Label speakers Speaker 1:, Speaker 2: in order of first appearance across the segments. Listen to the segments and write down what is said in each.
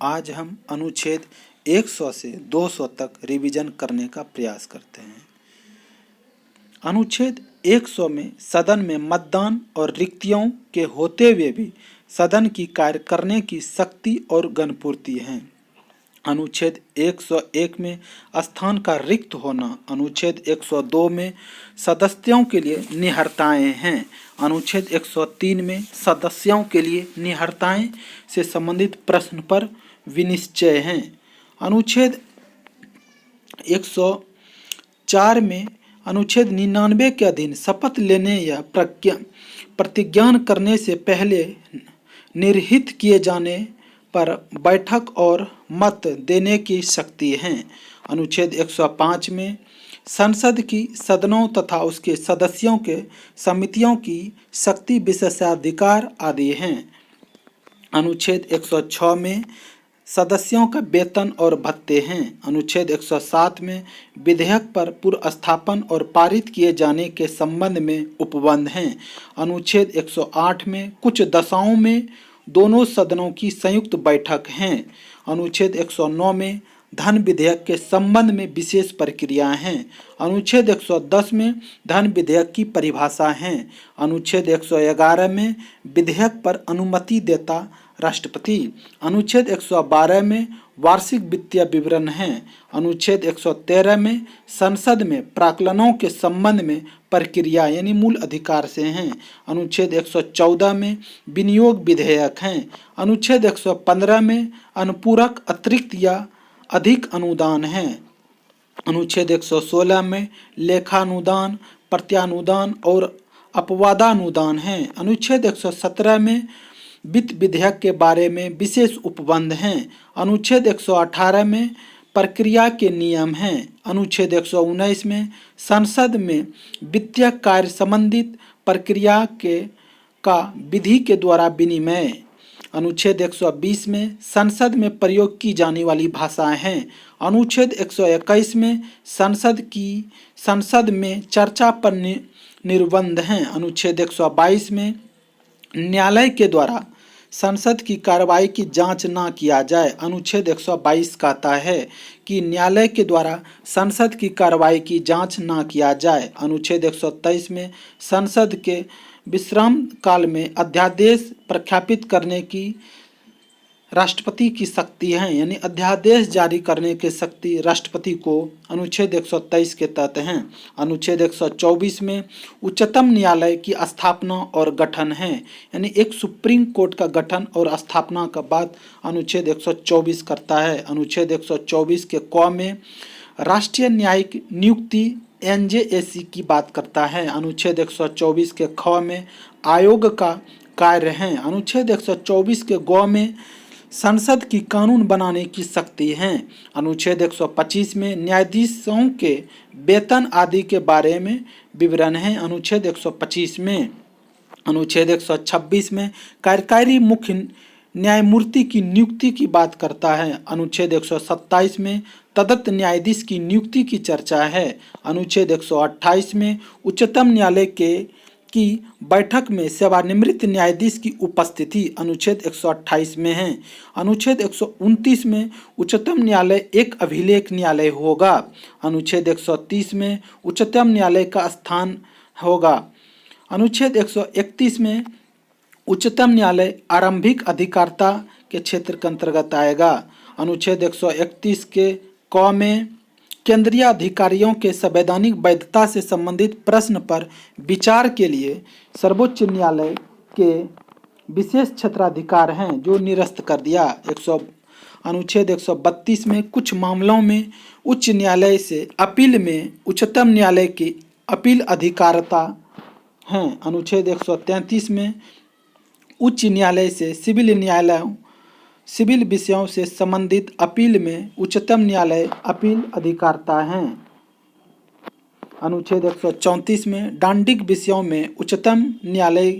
Speaker 1: आज हम अनुच्छेद 100 से 200 तक रिवीजन करने का प्रयास करते हैं। अनुच्छेद 100 में सदन में मतदान और रिक्तियों के होते हुए भी सदन की कार्य करने की शक्ति और गणपूर्ति है। अनुच्छेद 101 में स्थान का रिक्त होना। अनुच्छेद 102 में सदस्यों के लिए निहरताएं हैं। अनुच्छेद 103 में सदस्यों के लिए निहरताएं से संबंधित प्रश्न पर विनिश्चय हैं। अनुच्छेद 104 में अनुच्छेद 99 के अधीन शपथ लेने या प्रतिज्ञान करने से पहले निर्हित किए जाने पर बैठक और मत देने की शक्ति है। अनुच्छेद 105 में संसद की सदनों तथा उसके सदस्यों के समितियों की शक्ति विशेषाधिकार आदि हैं। अनुच्छेद 106 में सदस्यों का वेतन और भत्ते हैं। अनुच्छेद 107 में विधेयक पर पुरस्थापन और पारित किए जाने के संबंध में उपबंध हैं। अनुच्छेद 108 में कुछ दशाओं में दोनों सदनों की संयुक्त बैठक हैं। अनुच्छेद 109 में धन विधेयक के संबंध में विशेष प्रक्रियाएं हैं। अनुच्छेद 110 में धन विधेयक की परिभाषा है। अनुच्छेद 111 में विधेयक पर अनुमति देता राष्ट्रपति। अनुच्छेद 112 में वार्षिक वित्तीय विवरण है। अनुच्छेद 113 में संसद में प्राक्कलनों के संबंध में प्रक्रिया यानी मूल अधिकार से हैं। अनुच्छेद 114 में विनियोग विधेयक हैं। अनुच्छेद 115 में अनुपूरक अतिरिक्त या अधिक अनुदान है। अनुच्छेद 116 में लेखानुदान, प्रत्यानुदान और अपवादानुदान है। अनुच्छेद 117 में वित्त विधेयक के बारे में विशेष उपबंध हैं। अनुच्छेद 118 में प्रक्रिया के नियम हैं। अनुच्छेद 119 में संसद में वित्तीय कार्य संबंधित प्रक्रिया का विधि के द्वारा विनिमय। अनुच्छेद 120 में संसद में प्रयोग की जाने वाली भाषाएं हैं। अनुच्छेद 121 में संसद में चर्चा पर निर्बंध हैं। अनुच्छेद 122 में न्यायालय के द्वारा संसद की कार्रवाई की जांच न किया जाए। अनुच्छेद 122 कहता है कि न्यायालय के द्वारा संसद की कार्रवाई की जांच न किया जाए। अनुच्छेद 123 में संसद के विश्राम काल में अध्यादेश प्रख्यापित करने की राष्ट्रपति की शक्ति है, यानी अध्यादेश जारी करने की शक्ति राष्ट्रपति को अनुच्छेद 123 के तहत हैं। अनुच्छेद 124 में उच्चतम न्यायालय की स्थापना और गठन है, यानी एक सुप्रीम कोर्ट का गठन और स्थापना का बात अनुच्छेद 124 करता है। अनुच्छेद 124 के क में राष्ट्रीय न्यायिक नियुक्ति NJAC की बात करता है। अनुच्छेद 124 के ख में आयोग का कार्य है। अनुच्छेद 124 के ग में संसद की कानून बनाने की शक्ति है। अनुच्छेद 125 में न्यायाधीशों के वेतन आदि के बारे में विवरण है। अनुच्छेद 125 में अनुच्छेद 126 में कार्यकारी मुख्य न्यायमूर्ति की नियुक्ति की बात करता है। अनुच्छेद 127 में तदर्थ न्यायाधीश की नियुक्ति की चर्चा है। अनुच्छेद 128 में उच्चतम न्यायालय की बैठक में सेवानिवृत्त न्यायाधीश की उपस्थिति अनुच्छेद 128 में है। अनुच्छेद 129 में उच्चतम न्यायालय एक अभिलेख न्यायालय होगा। अनुच्छेद 130 में उच्चतम न्यायालय का स्थान होगा। अनुच्छेद 131 में उच्चतम न्यायालय आरंभिक अधिकारिता के क्षेत्र के अंतर्गत आएगा। अनुच्छेद 131 के क में केंद्रीय अधिकारियों के संवैधानिक वैधता से संबंधित प्रश्न पर विचार के लिए सर्वोच्च न्यायालय के विशेष क्षेत्राधिकार हैं, जो निरस्त कर दिया। अनुच्छेद 132 में कुछ मामलों में उच्च न्यायालय से अपील में उच्चतम न्यायालय की अपील अधिकारिता हैं। अनुच्छेद 133 में उच्च न्यायालय से सिविल विषयों से संबंधित अपील में उच्चतम न्यायालय अपील अधिकारिता हैं। अनुच्छेद 134 में डांडिक विषयों में उच्चतम न्यायालय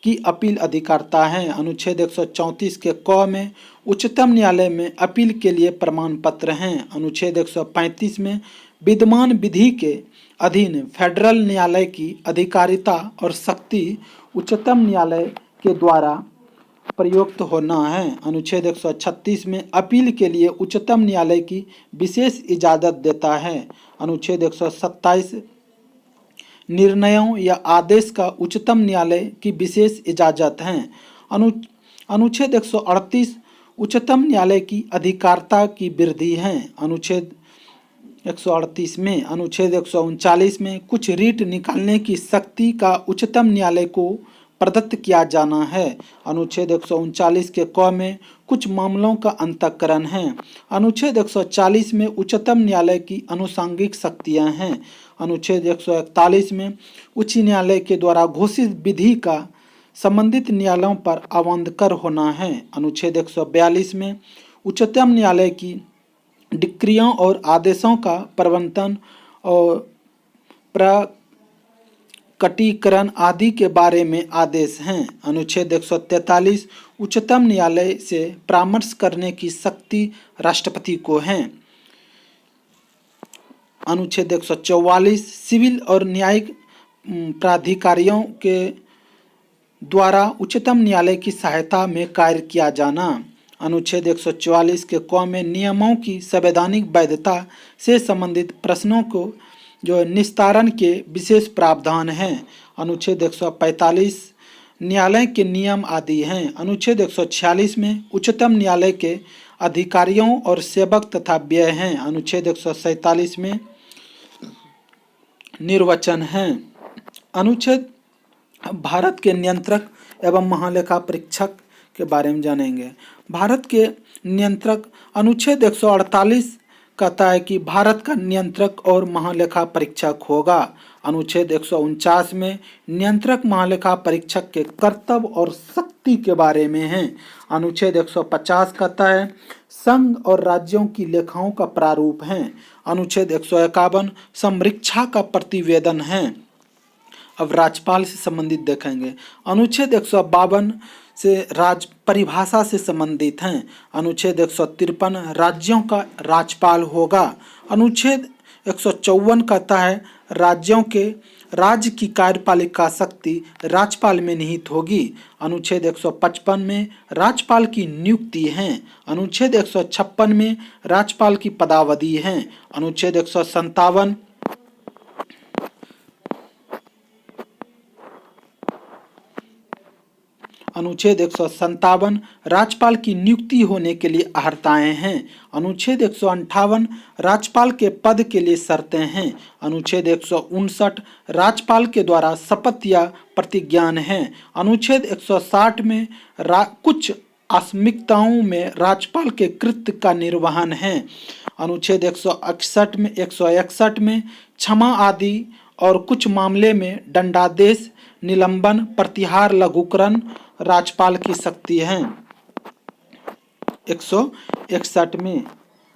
Speaker 1: की अपील अधिकारिता है। अनुच्छेद 134 के क में उच्चतम न्यायालय में अपील के लिए प्रमाण पत्र हैं। अनुच्छेद 135 में विद्यमान विधि के अधीन फेडरल न्यायालय की अधिकारिता और शक्ति उच्चतम न्यायालय के द्वारा प्रयुक्त होना है। अनुच्छेद 136 में अपील के लिए उच्चतम न्यायालय की विशेष इजाज़त देता है। अनुच्छेद 127 निर्णयों या आदेश का उच्चतम न्यायालय की विशेष इजाज़त है। अनुच्छेद 138 उच्चतम न्यायालय की अधिकारिता की वृद्धि है। अनुच्छेद 138 में अनुच्छेद 139 में कुछ रीट निकालने की शक्ति का उच्चतम न्यायालय को प्रदत्त किया जाना है। अनुच्छेद 139 के क में कुछ मामलों का अंतःकरण है। अनुच्छेद 140 में उच्चतम न्यायालय की आनुषंगिक शक्तियां हैं। अनुच्छेद 141 में उच्च न्यायालय के द्वारा घोषित विधि का संबंधित न्यायालयों पर अवमानकर होना है। अनुच्छेद 142 में उच्चतम न्यायालय की डिक्रियों और आदेशों का प्रवर्तन और प्रकटीकरण आदि के बारे में आदेश हैं। अनुच्छेद 143 उच्चतम न्यायालय से परामर्श करने की शक्ति राष्ट्रपति को है। अनुच्छेद 144 सिविल और न्यायिक प्राधिकारियों के द्वारा उच्चतम न्यायालय की सहायता में कार्य किया जाना। अनुच्छेद 144 के क में नियमों की संवैधानिक वैधता से संबंधित प्रश्नों को जो निस्तारण के विशेष प्रावधान हैं। अनुच्छेद 145 न्यायालय के नियम आदि हैं। अनुच्छेद 146 में उच्चतम न्यायालय के अधिकारियों और सेवक तथा व्यय हैं। अनुच्छेद 147 में निर्वचन हैं। अनुच्छेद भारत के नियंत्रक एवं महालेखा परीक्षक के बारे में जानेंगे। भारत के नियंत्रक अनुच्छेद 148 कहता है कि भारत का नियंत्रक और महालेखा परीक्षक होगा। अनुच्छेद 149 में नियंत्रक महालेखा परीक्षक के कर्तव्य और शक्ति के बारे में है। अनुच्छेद 150 कहता है संघ और राज्यों की लेखाओं का प्रारूप है। अनुच्छेद 151 संरीक्षा का प्रतिवेदन है। अब राज्यपाल से संबंधित देखेंगे। अनुच्छेद 152 से राज्य परिभाषा से संबंधित हैं। अनुच्छेद 153 राज्यों का राज्यपाल होगा। अनुच्छेद 154 कहता है राज्यों के राज्य की कार्यपालिका शक्ति राज्यपाल में निहित होगी। अनुच्छेद 155 में राज्यपाल की नियुक्ति है। अनुच्छेद 156 में राज्यपाल की पदावधि है। अनुच्छेद 157 अनुच्छेद 157 राज्यपाल की नियुक्ति होने के लिए अर्हताएं हैं। अनुच्छेद 158 राज्यपाल के पद के लिए शर्तें हैं। अनुच्छेद 159 राज्यपाल के द्वारा शपथ या प्रतिज्ञान है। अनुच्छेद 160 में कुछ आकस्मिकताओं में राज्यपाल के कृत्य का निर्वहन है। अनुच्छेद 161 में क्षमा आदि और कुछ मामले में दंडादेश निलंबन प्रतिहार लघुकरण राज्यपाल की शक्ति है। 161 में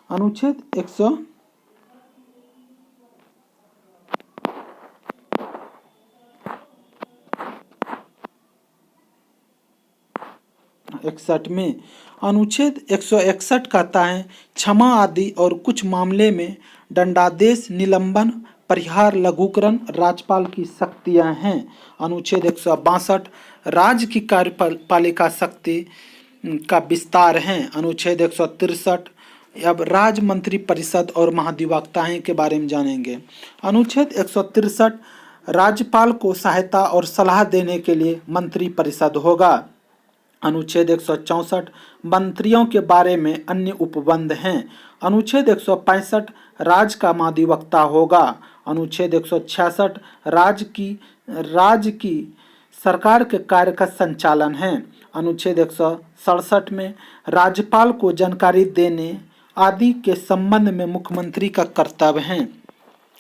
Speaker 1: अनुच्छेद 161 में अनुच्छेद 161 कहता है क्षमा आदि और कुछ मामले में दंडादेश निलंबन परिहार लघुकरण राज्यपाल की शक्तियां हैं। अनुच्छेद 162 राज्य की कार्यपालिका शक्ति का विस्तार है। अनुच्छेद 163 अब राज्य मंत्री परिषद और महाधिवक्ताएं के बारे में जानेंगे। अनुच्छेद 163 राज्यपाल को सहायता और सलाह देने के लिए मंत्री परिषद होगा। अनुच्छेद 164 मंत्रियों के बारे में अन्य उपबंध हैं। अनुच्छेद 165 राज्य का महाधिवक्ता होगा। अनुच्छेद 166 राज्य की सरकार के कार्य का संचालन है। अनुच्छेद 167 में राज्यपाल को जानकारी देने आदि के संबंध में मुख्यमंत्री का कर्तव्य है।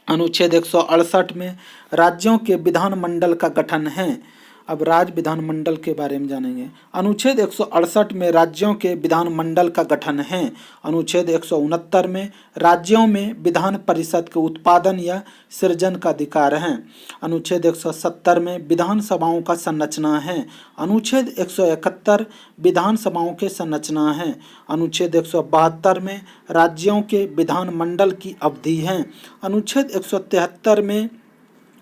Speaker 1: अनुच्छेद 168 में राज्यों के विधानमंडल का गठन है। अब राज्य विधानमंडल के बारे में जानेंगे। अनुच्छेद 168 में राज्यों के विधानमंडल का गठन है। अनुच्छेद 169 में राज्यों में विधान परिषद के उत्पादन या सृजन का अधिकार है। अनुच्छेद 170 में विधानसभाओं का संरचना है। अनुच्छेद 171 विधानसभाओं के संरचना है। अनुच्छेद 172 में राज्यों के विधानमंडल की अवधि है। अनुच्छेद 173 में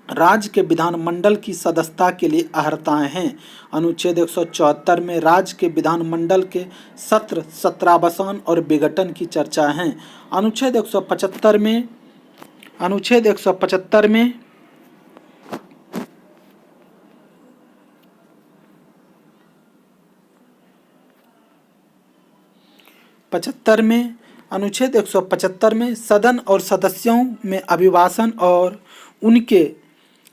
Speaker 1: राज्य के विधानमंडल की सदस्यता के लिए अर्हताएं हैं। अनुच्छेद 174 में राज्य के विधानमंडल के सत्र, सत्रावसान और विघटन की चर्चा है। अनुच्छेद 175 में अनुच्छेद 175 में अनुच्छेद 175 में सदन और सदस्यों में अभिभाषण और उनके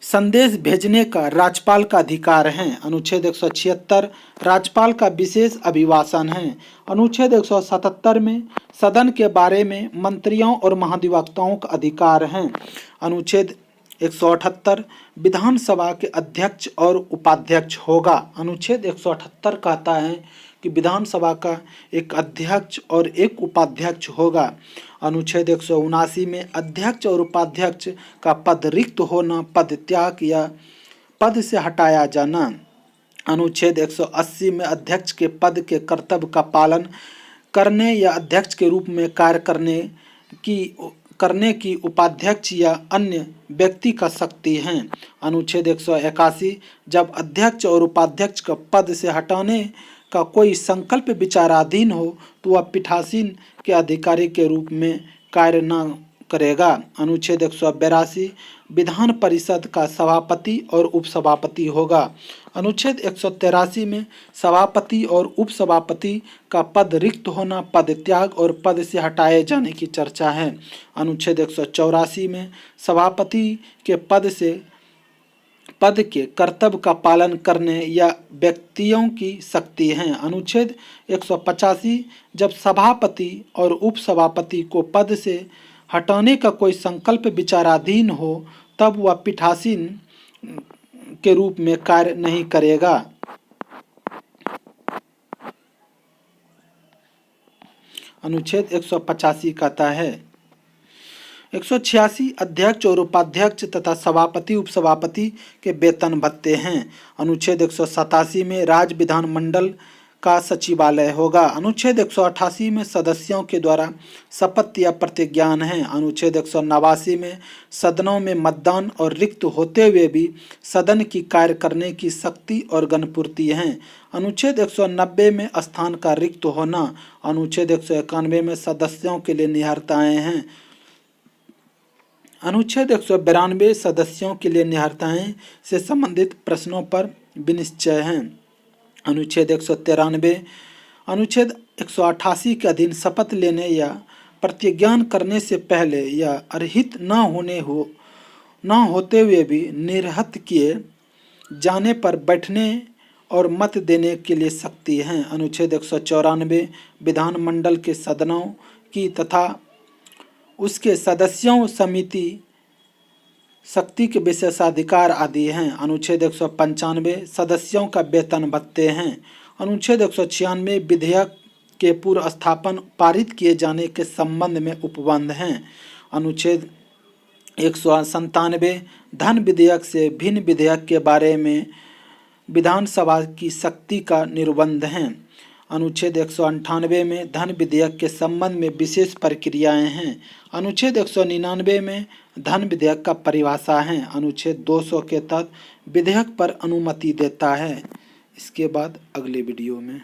Speaker 1: संदेश भेजने का राज्यपाल का अधिकार है। अनुच्छेद 176 राज्यपाल का विशेष अभिभाषण है। अनुच्छेद 177 में सदन के बारे में मंत्रियों और महाधिवक्ताओं का अधिकार है। अनुच्छेद 178 विधानसभा के अध्यक्ष और उपाध्यक्ष होगा। अनुच्छेद 178 कहता है कि विधानसभा का एक अध्यक्ष और एक उपाध्यक्ष होगा। अनुच्छेद 179 में अध्यक्ष और उपाध्यक्ष का पद रिक्त होना, पद त्याग या पद से हटाया जाना। अनुच्छेद 180 में अध्यक्ष के पद के कर्तव्य का पालन करने या अध्यक्ष के रूप में कार्य करने की उपाध्यक्ष या अन्य व्यक्ति का शक्ति है। अनुच्छेद 181 जब अध्यक्ष और उपाध्यक्ष का पद से हटाने का कोई संकल्प विचाराधीन हो तो वह पीठासीन के अधिकारी के रूप में कार्य न करेगा। अनुच्छेद 182 विधान परिषद का सभापति और उपसभापति होगा। अनुच्छेद 183 में सभापति और उपसभापति का पद रिक्त होना, पद त्याग और पद से हटाए जाने की चर्चा है। अनुच्छेद 184 में सभापति के पद के कर्तव्य का पालन करने या व्यक्तियों की शक्ति है। अनुच्छेद 185 जब सभापति और उपसभापति को पद से हटाने का कोई संकल्प विचाराधीन हो तब वह पीठासीन के रूप में कार्य नहीं करेगा। अनुच्छेद 185 कहता है 186 अध्यक्ष और उपाध्यक्ष तथा सभापति उपसभापति के वेतन भत्ते हैं। अनुच्छेद 187 में राज्य विधानमंडल का सचिवालय होगा। अनुच्छेद 188 में सदस्यों के द्वारा शपथ या प्रतिज्ञान है। अनुच्छेद 189 में सदनों में मतदान और रिक्त होते हुए भी सदन की कार्य करने की शक्ति और गणपूर्ति है। अनुच्छेद 190 में स्थान का रिक्त होना। अनुच्छेद 191 में सदस्यों के लिए निहरताएं हैं। अनुच्छेद 192 सदस्यों के लिए निहरताएं से संबंधित प्रश्नों पर विनिश्चय है। अनुच्छेद 193 अनुच्छेद 188 के अधीन शपथ लेने या प्रतिज्ञान करने से पहले या अर्हित न होते हुए भी निरहत किए जाने पर बैठने और मत देने के लिए शक्ति है। अनुच्छेद 194 विधानमंडल के सदनों की तथा उसके सदस्यों समिति शक्ति के विशेषाधिकार आदि हैं। अनुच्छेद 195 सदस्यों का वेतन भत्ते हैं। अनुच्छेद 196 विधेयक के पूर्व स्थापन पारित किए जाने के संबंध में उपबंध हैं। अनुच्छेद 197 धन विधेयक से भिन्न विधेयक के बारे में विधानसभा की शक्ति का निर्बंध है। अनुच्छेद 198 में धन विधेयक के संबंध में विशेष प्रक्रियाएं हैं। अनुच्छेद 199 में धन विधेयक का परिभाषा है। अनुच्छेद 200 के तहत विधेयक पर अनुमति देता है। इसके बाद अगले वीडियो में